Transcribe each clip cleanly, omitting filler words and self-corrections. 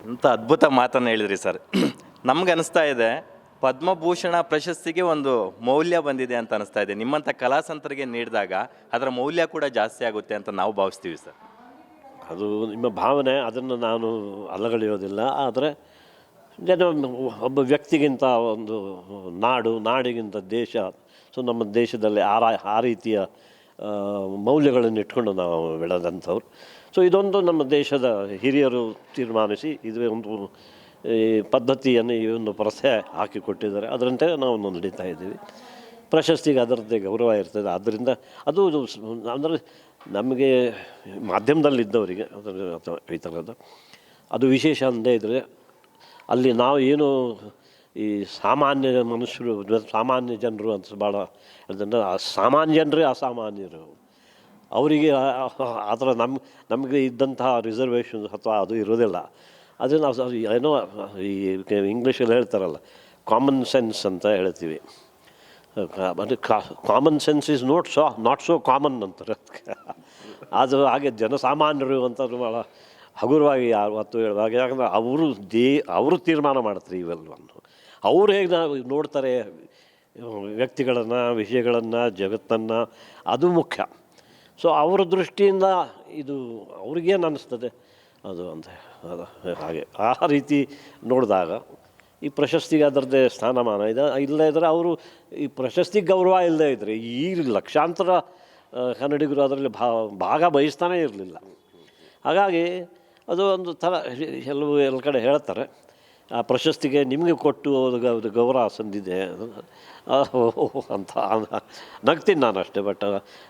ಇಂಥ ಅದ್ಭುತ ಮಾತನ್ನು ಹೇಳಿದ್ರಿ ಸರ್. ನಮ್ಗೆ ಅನಿಸ್ತಾ ಇದೆ ಪದ್ಮಭೂಷಣ ಪ್ರಶಸ್ತಿಗೆ ಒಂದು ಮೌಲ್ಯ ಬಂದಿದೆ ಅಂತ ಅನಿಸ್ತಾ ಇದೆ. ನಿಮ್ಮಂಥ ಕಲಾಸಂತರಿಗೆ ನೀಡಿದಾಗ ಅದರ ಮೌಲ್ಯ ಕೂಡ ಜಾಸ್ತಿ ಆಗುತ್ತೆ ಅಂತ ನಾವು ಭಾವಿಸ್ತೀವಿ ಸರ್. ಅದು ನಿಮ್ಮ ಭಾವನೆ, ಅದನ್ನು ನಾನು ಅಲ್ಲಗಳೆಯೋದಿಲ್ಲ. ಆದರೆ ಜನ ಒಬ್ಬ ವ್ಯಕ್ತಿಗಿಂತ ಒಂದು ನಾಡಿಗಿಂತ ದೇಶ. ಸೊ ನಮ್ಮ ದೇಶದಲ್ಲಿ ಆ ರೀತಿಯ ಮೌಲ್ಯಗಳನ್ನು ಇಟ್ಕೊಂಡು ನಾವು ಬೆಳೆದಂಥವ್ರು. ಸೊ ಇದೊಂದು ನಮ್ಮ ದೇಶದ ಹಿರಿಯರು ತೀರ್ಮಾನಿಸಿ ಇದುವೇ ಒಂದು ಈ ಪದ್ಧತಿಯನ್ನು ಈ ಒಂದು ಪರಸೆ ಹಾಕಿಕೊಟ್ಟಿದ್ದಾರೆ. ಅದರಂತೆ ನಾವು ನಡೀತಾ ಇದ್ದೀವಿ. ಪ್ರಶಸ್ತಿಗೆ ಅದರದ್ದೇ ಗೌರವ ಇರ್ತದೆ. ಆದ್ದರಿಂದ ಅದು ಅಂದರೆ ನಮಗೆ ಮಾಧ್ಯಮದಲ್ಲಿದ್ದವರಿಗೆ ಅಥವಾ ಈ ಥರದ್ದು ಅದು ವಿಶೇಷ ಅಂದೇ ಇದ್ದರೆ ಅಲ್ಲಿ ನಾವು ಏನು ಈ ಸಾಮಾನ್ಯ ಮನುಷ್ಯರು, ಸಾಮಾನ್ಯ ಜನರು ಅಂತ ಭಾಳ ಅದನ್ನು ಸಾಮಾನ್ಯ ಜನರೇ ಅಸಾಮಾನ್ಯರು, ಅವರಿಗೆ ಆ ಥರ ನಮಗೆ ಇದ್ದಂತಹ ರಿಸರ್ವೇಷನ್ಸ್ ಅಥವಾ ಅದು ಇರೋದಿಲ್ಲ. ಆದರೆ ನಾವು ಏನೋ ಈ ಇಂಗ್ಲೀಷಲ್ಲಿ ಹೇಳ್ತಾರಲ್ಲ ಕಾಮನ್ ಸೆನ್ಸ್ ಅಂತ ಹೇಳ್ತೀವಿ. ಅದು common sense is not so common ಅಂತಾರೆ ಅದಕ್ಕೆ. ಅದು ಹಾಗೆ ಜನಸಾಮಾನ್ಯರು ಅಂತ ಭಾಳ ಹಗುರವಾಗಿ ಯಾವತ್ತು ಹೇಳುವಾಗ, ಯಾಕಂದರೆ ಅವರು ತೀರ್ಮಾನ ಮಾಡ್ತಾರೆ ಇವೆಲ್ಲವನ್ನು. ಅವ್ರು ಹೇಗೆ ನಾವು ನೋಡ್ತಾರೆ ವ್ಯಕ್ತಿಗಳನ್ನು, ವಿಷಯಗಳನ್ನು, ಜಗತ್ತನ್ನು, ಅದು ಮುಖ್ಯ. ಸೊ ಅವರ ದೃಷ್ಟಿಯಿಂದ ಇದು ಅವ್ರಿಗೇನು ಅನ್ನಿಸ್ತದೆ ಅದು ಅಂತ ಹಾಗೆ ಆ ರೀತಿ ನೋಡಿದಾಗ ಈ ಪ್ರಶಸ್ತಿಗೆ ಅದರದ್ದೇ ಸ್ಥಾನಮಾನ ಇಲ್ಲದೇ ಇದ್ದರೆ ಅವರು ಈ ಪ್ರಶಸ್ತಿ ಗೌರವ ಇಲ್ಲದೇ ಇದ್ದರೆ ಈ ಲಕ್ಷಾಂತರ ಕನ್ನಡಿಗರು ಅದರಲ್ಲಿ ಭಾಗ ಬಯಸ್ತಾನೇ ಇರಲಿಲ್ಲ. ಹಾಗಾಗಿ ಅದು ಒಂದು ಥರ ಎಲ್ಲ ಕಡೆ ಹೇಳ್ತಾರೆ ಆ ಪ್ರಶಸ್ತಿಗೆ ನಿಮಗೆ ಕೊಟ್ಟು ಅದು ಗೌರವ ಸಂದಿದೆ ಅಂತ ನಗ್ತೀನಿ ನಾನು ಅಷ್ಟೇ. ಬಟ್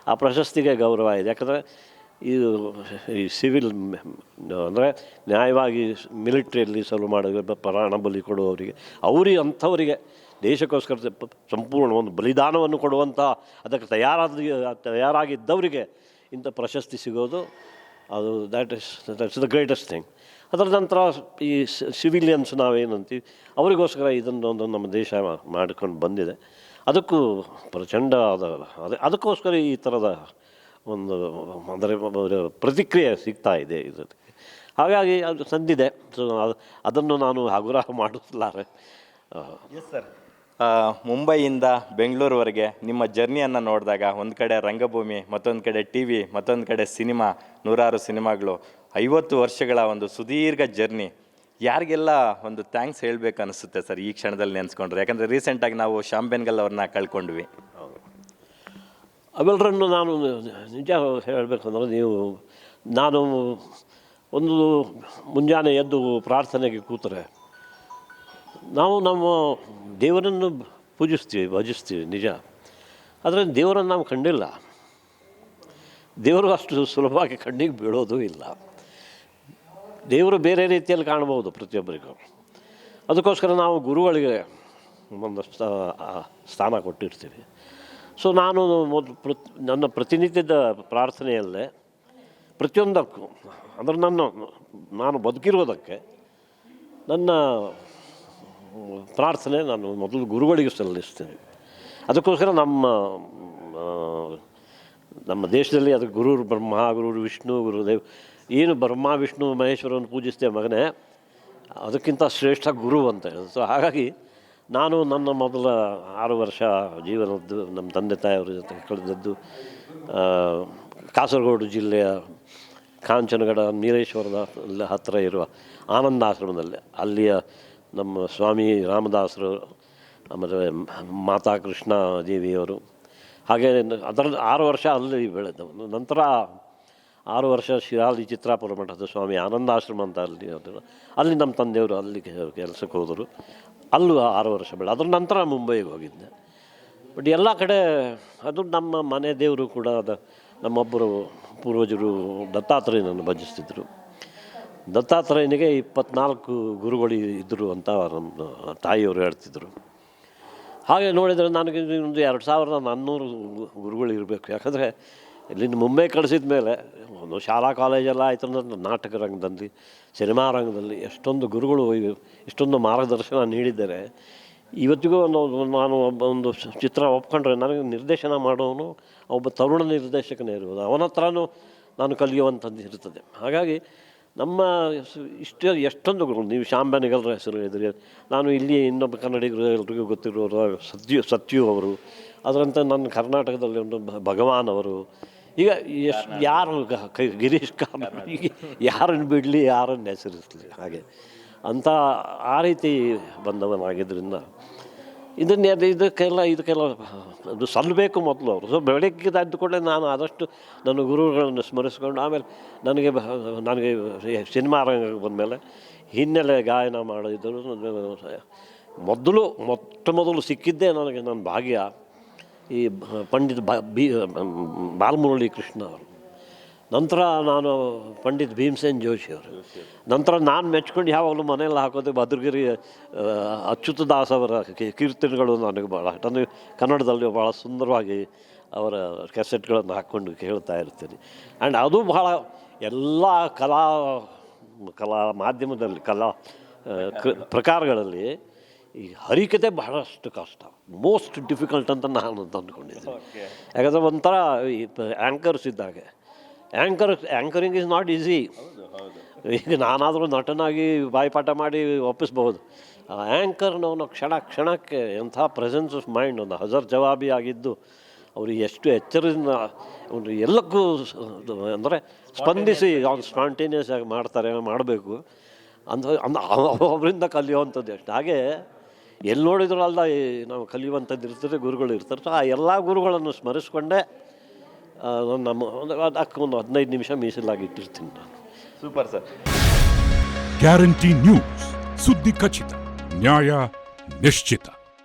ಆ ಪ್ರಶಸ್ತಿಗೆ ಗೌರವ ಇದೆ. ಯಾಕಂದರೆ ಈ ಸಿವಿಲ್ ಅಂದರೆ ನ್ಯಾಯವಾಗಿ ಮಿಲಿಟ್ರಿಯಲ್ಲಿ ಸಲ್ವ್ ಮಾಡೋದು, ಪ್ರಾಣ ಬಲಿ ಕೊಡುವವರಿಗೆ, ಅಂಥವರಿಗೆ ದೇಶಕ್ಕೋಸ್ಕರ ಸಂಪೂರ್ಣ ಒಂದು ಬಲಿದಾನವನ್ನು ಕೊಡುವಂಥ ಅದಕ್ಕೆ ತಯಾರಾಗಿದ್ದವರಿಗೆ ಇಂಥ ಪ್ರಶಸ್ತಿ ಸಿಗೋದು ಅದು ದಟ್ಸ್ ದ ಗ್ರೇಟೆಸ್ಟ್ ಥಿಂಗ್. ಅದರ ನಂತರ ಈ ಸಿವಿಲಿಯನ್ಸ್ ನಾವೇನಂತೀವಿ ಅವರಿಗೋಸ್ಕರ ಇದನ್ನೊಂದು ನಮ್ಮ ದೇಶ ಮಾಡ್ಕೊಂಡು ಬಂದಿದೆ. ಅದಕ್ಕೂ ಪ್ರಚಂಡ ಅದಕ್ಕೋಸ್ಕರ ಈ ಥರದ ಒಂದು ಅಂದರೆ ಪ್ರತಿಕ್ರಿಯೆ ಸಿಗ್ತಾ ಇದೆ ಇದಕ್ಕೆ. ಹಾಗಾಗಿ ಅದು ಸಂದಿದೆ. ಸೊ ಅದನ್ನು ನಾನು ಹಗುರ ಮಾಡಿಸಲಾರೆ. ಎಸ್ ಸರ್, ಮುಂಬೈಯಿಂದ ಬೆಂಗಳೂರುವರೆಗೆ ನಿಮ್ಮ ಜರ್ನಿಯನ್ನು ನೋಡಿದಾಗ ಒಂದು ಕಡೆ ರಂಗಭೂಮಿ, ಮತ್ತೊಂದು ಕಡೆ ಟಿ ವಿ, ಮತ್ತೊಂದು ಕಡೆ ಸಿನಿಮಾ, 100 ಸಿನಿಮಾಗಳು, 50 ವರ್ಷಗಳ ಒಂದು ಸುದೀರ್ಘ ಜರ್ನಿ, ಯಾರಿಗೆಲ್ಲ ಒಂದು ಥ್ಯಾಂಕ್ಸ್ ಹೇಳಬೇಕು ಅನಿಸುತ್ತೆ ಸರ್ ಈ ಕ್ಷಣದಲ್ಲಿ ನೆನೆಸ್ಕೊಂಡ್ರೆ? ಯಾಕಂದರೆ ರೀಸೆಂಟಾಗಿ ನಾವು ಶ್ಯಾಮ್ ಬೆನ್ಗಲ್ ಅವ್ರನ್ನ ಕಳ್ಕೊಂಡ್ವಿ. ಅವೆಲ್ಲರನ್ನು ನಾನು ನಿಜ ಹೇಳಬೇಕಂದ್ರೆ ನಾನು ಒಂದು ಮುಂಜಾನೆ ಎದ್ದು ಪ್ರಾರ್ಥನೆಗೆ ಕೂತರೆ ನಾವು ನಮ್ಮ ದೇವರನ್ನು ಪೂಜಿಸ್ತೀವಿ, ಭಜಿಸ್ತೀವಿ ನಿಜ. ಆದರೆ ದೇವರನ್ನು ನಾವು ಕಂಡಿಲ್ಲ. ದೇವರು ಅಷ್ಟು ಸುಲಭವಾಗಿ ಕಣ್ಣಿಗೆ ಬೀಳೋದು ಇಲ್ಲ. ದೇವರು ಬೇರೆ ರೀತಿಯಲ್ಲಿ ಕಾಣ್ಬೋದು ಪ್ರತಿಯೊಬ್ಬರಿಗೂ. ಅದಕ್ಕೋಸ್ಕರ ನಾವು ಗುರುಗಳಿಗೆ ಒಂದು ಸ್ಥಾನ ಕೊಟ್ಟಿರ್ತೀವಿ. ಸೊ ನಾನು ನನ್ನ ಪ್ರತಿನಿತ್ಯದ ಪ್ರಾರ್ಥನೆಯಲ್ಲೇ ಪ್ರತಿಯೊಂದಕ್ಕೂ ಅಂದರೆ ನಾನು ಬದುಕಿರೋದಕ್ಕೆ ನನ್ನ ಪ್ರಾರ್ಥನೆ ನಾನು ಮೊದಲು ಗುರುಗಳಿಗೆ ಸಲ್ಲಿಸ್ತೇನೆ. ಅದಕ್ಕೋಸ್ಕರ ನಮ್ಮ ದೇಶದಲ್ಲಿ ಅದಕ್ಕೆ ಗುರು ಬ್ರಹ್ಮ, ಗುರು ವಿಷ್ಣು, ಗುರುದೇವ್, ಏನು ಬ್ರಹ್ಮ ವಿಷ್ಣು ಮಹೇಶ್ವರನ್ನು ಪೂಜಿಸ್ತೇವೆ ಮಗನೇ, ಅದಕ್ಕಿಂತ ಶ್ರೇಷ್ಠ ಗುರು ಅಂತ ಹೇಳೋದು. ಸೊ ಹಾಗಾಗಿ ನಾನು ನನ್ನ ಮೊದಲ 6 ವರ್ಷ ಜೀವನದ್ದು ನಮ್ಮ ತಂದೆ ತಾಯಿಯವ್ರ ಜೊತೆ ಕಳೆದದ್ದು ಕಾಸರಗೋಡು ಜಿಲ್ಲೆಯ ಕಾಂಚನಗಡ ನೀಲೇಶ್ವರದ ಹತ್ತಿರ ಇರುವ ಆನಂದಾಶ್ರಮದಲ್ಲಿ. ಅಲ್ಲಿಯ ನಮ್ಮ ಸ್ವಾಮಿ ರಾಮದಾಸರು, ಆಮೇಲೆ ಮಾತಾ ಕೃಷ್ಣ ದೇವಿಯವರು, ಹಾಗೆ ಅದರ 6 ವರ್ಷ ಅಲ್ಲಿ ಬೆಳೆದವನು. ನಂತರ 6 ವರ್ಷ ಶಿರಾಲಿ ಚಿತ್ರಾಪುರ ಮಠದ ಸ್ವಾಮಿ ಆನಂದಾಶ್ರಮ ಅಂತ ಅಲ್ಲಿ ನಮ್ಮ ತಂದೆಯವರು ಅಲ್ಲಿ ಕೆಲಸಕ್ಕೆ ಹೋದರು. ಅಲ್ಲೂ 6 ವರ್ಷ ಬೆಳೆ. ಅದರ ನಂತರ ಮುಂಬೈಗೆ ಹೋಗಿದ್ದೆ. ಬಟ್ ಎಲ್ಲ ಕಡೆ ಅದು ನಮ್ಮ ಮನೆ ದೇವರು ಕೂಡ ನಮ್ಮೊಬ್ಬರು ಪೂರ್ವಜರು ದತ್ತಾತ್ರೇಯನನ್ನು ಭಜಿಸ್ತಿದ್ದರು. ದತ್ತಾತ್ರೇಯನಿಗೆ 24 ಗುರುಗಳು ಇದ್ದರು ಅಂತ ನಮ್ಮ ತಾಯಿಯವರು ಹೇಳ್ತಿದ್ದರು. ಹಾಗೆ ನೋಡಿದರೆ ನನಗೆ ಒಂದು 2400 ಗುರುಗಳು ಇರಬೇಕು. ಯಾಕಂದರೆ ಇಲ್ಲಿಂದ ಮುಂಬೈ ಕಳಿಸಿದ ಮೇಲೆ ಒಂದು ಶಾಲಾ ಕಾಲೇಜೆಲ್ಲ ಆಯಿತು ಅಂದರೆ ನಾಟಕ ರಂಗದಲ್ಲಿ, ಸಿನಿಮಾ ರಂಗದಲ್ಲಿ ಎಷ್ಟೊಂದು ಗುರುಗಳು ಇಷ್ಟೊಂದು ಮಾರ್ಗದರ್ಶನ ನೀಡಿದ್ದಾರೆ. ಇವತ್ತಿಗೂ ನಾನು ಒಂದು ಚಿತ್ರ ಒಪ್ಕೊಂಡ್ರೆ ನನಗೆ ನಿರ್ದೇಶನ ಮಾಡೋನು ಒಬ್ಬ ತರುಣ ನಿರ್ದೇಶಕನೇ ಇರ್ಬೋದು, ಅವನ ಹತ್ರನೂ ನಾನು ಕಲಿಯುವಂಥದ್ದು ಇರ್ತದೆ. ಹಾಗಾಗಿ ನಮ್ಮ ಎಷ್ಟೊಂದು ಗುರುಗಳು, ನೀವು ಶಾಂಬನಿಗಲ್ರ ಹೆಸರು ಹೇಳಿದ್ರಿ, ನಾನು ಇಲ್ಲಿ ಇನ್ನೊಬ್ಬ ಕನ್ನಡಿಗರು ಎಲ್ರಿಗೂ ಗೊತ್ತಿರೋರು ಸತ್ಯು ಅವರು, ಅದರಂತೆ ನನ್ನ ಕರ್ನಾಟಕದಲ್ಲಿ ಒಂದು ಭಗವಾನ್ ಅವರು, ಈಗ ಯಾರು ಗಿರೀಶ್ ಕಾರ್ನಾಡ್, ಈಗ ಯಾರನ್ನು ಬಿಡಲಿ, ಯಾರನ್ನು ಹೆಸರಿಸಲಿ, ಹಾಗೆ ಅಂತ ಆ ರೀತಿ ಬಂದವನಾಗಿದ್ದರಿಂದ ಇದಕ್ಕೆಲ್ಲ ಅದು ಸಲ್ಲಬೇಕು ಮೊದಲು ಅವರು. ಸೊ ಬೆಳಗ್ಗೆ ಎದ್ದ ಕೂಡಲೇ ನಾನು ಆದಷ್ಟು ನನ್ನ ಗುರುಗಳನ್ನು ಸ್ಮರಿಸ್ಕೊಂಡು, ಆಮೇಲೆ ನನಗೆ ಸಿನಿಮಾ ರಂಗಕ್ಕೆ ಬಂದಮೇಲೆ ಹಿನ್ನೆಲೆ ಗಾಯನ ಮಾಡಿದರು. ಮೊಟ್ಟ ಮೊದಲು ಸಿಕ್ಕಿದ್ದೇ ನನಗೆ ನನ್ನ ಭಾಗ್ಯ ಈ ಪಂಡಿತ್ ಬಾಲಮುರಳಿ ಕೃಷ್ಣ ಅವರು, ನಂತರ ನಾನು ಪಂಡಿತ್ ಭೀಮಸೇನ್ ಜೋಶಿ ಅವರು, ನಂತರ ನಾನು ಮೆಚ್ಕೊಂಡು ಯಾವಾಗಲೂ ಮನೆಯಲ್ಲಿ ಹಾಕೋದು ಭದ್ರಗಿರಿ ಅಚ್ಯುತದಾಸ್ ಅವರ ಕೀರ್ತನೆಗಳು ನನಗೆ ನನಗೆ ಕನ್ನಡದಲ್ಲಿ ಭಾಳ ಸುಂದರವಾಗಿ ಅವರ ಕ್ಯಾಸೆಟ್ಗಳನ್ನು ಹಾಕ್ಕೊಂಡು ಕೇಳ್ತಾ ಇರ್ತೀನಿ. ಆ್ಯಂಡ್ ಅದು ಬಹಳ ಎಲ್ಲ ಕಲಾ ಮಾಧ್ಯಮದಲ್ಲಿ ಪ್ರಕಾರಗಳಲ್ಲಿ ಈ ಹರಿಕತೆ ಬಹಳಷ್ಟು ಕಷ್ಟ, ಮೋಸ್ಟ್ ಡಿಫಿಕಲ್ಟ್ ಅಂತ ನಾನು ಅಂದ್ಕೊಂಡಿದ್ದೀನಿ. ಯಾಕಂದರೆ ಒಂಥರ ಈ ಆ್ಯಂಕರ್ಸ್ ಇದ್ದಾಗೆ ಆ್ಯಂಕರಿಂಗ್ ಈಸ್ ನಾಟ್ ಈಸಿ. ಈಗ ನಾನಾದರೂ ನಟನಾಗಿ ಬಾಯಿಪಾಠ ಮಾಡಿ ಒಪ್ಪಿಸ್ಬೋದು, ಆ್ಯಂಕರ್ನವನು ಕ್ಷಣಕ್ಕೆ ಎಂಥ ಪ್ರೆಸೆನ್ಸ್ ಆಫ್ ಮೈಂಡ್, ಒಂದು ಹಜರ್ ಜವಾಬಿ ಆಗಿದ್ದು ಅವ್ರಿಗೆ ಎಷ್ಟು ಎಚ್ಚರದಿಂದ ಒಂದು ಎಲ್ಲಕ್ಕೂ ಅಂದರೆ ಸ್ಪಂದಿಸಿ ಅವ್ನು ಸ್ಪಾಂಟೇನಿಯಸ್ ಆಗಿ ಮಾಡಬೇಕು ಅವರಿಂದ ಕಲಿಯುವಂಥದ್ದು ಎಷ್ಟು. ಹಾಗೆ ಎಲ್ಲಿ ನೋಡಿದ್ರು ಅಲ್ಲ ನಾವು ಕಲಿಯುವಂಥದ್ದು ಇರ್ತಾರೆ, ಗುರುಗಳು ಇರ್ತಾರೆ. ಸೊ ಆ ಎಲ್ಲ ಗುರುಗಳನ್ನು ಸ್ಮರಿಸ್ಕೊಂಡೇ ಅದಕ್ಕೆ ಒಂದು 15 ನಿಮಿಷ ಮೀಸಲಾಗಿಟ್ಟಿರ್ತೀನಿ ನಾನು. Super sir. ಗ್ಯಾರಂಟಿ ನ್ಯೂಸ್, ಸುದ್ದಿ ಖಚಿತ, ನ್ಯಾಯ ನಿಶ್ಚಿತ.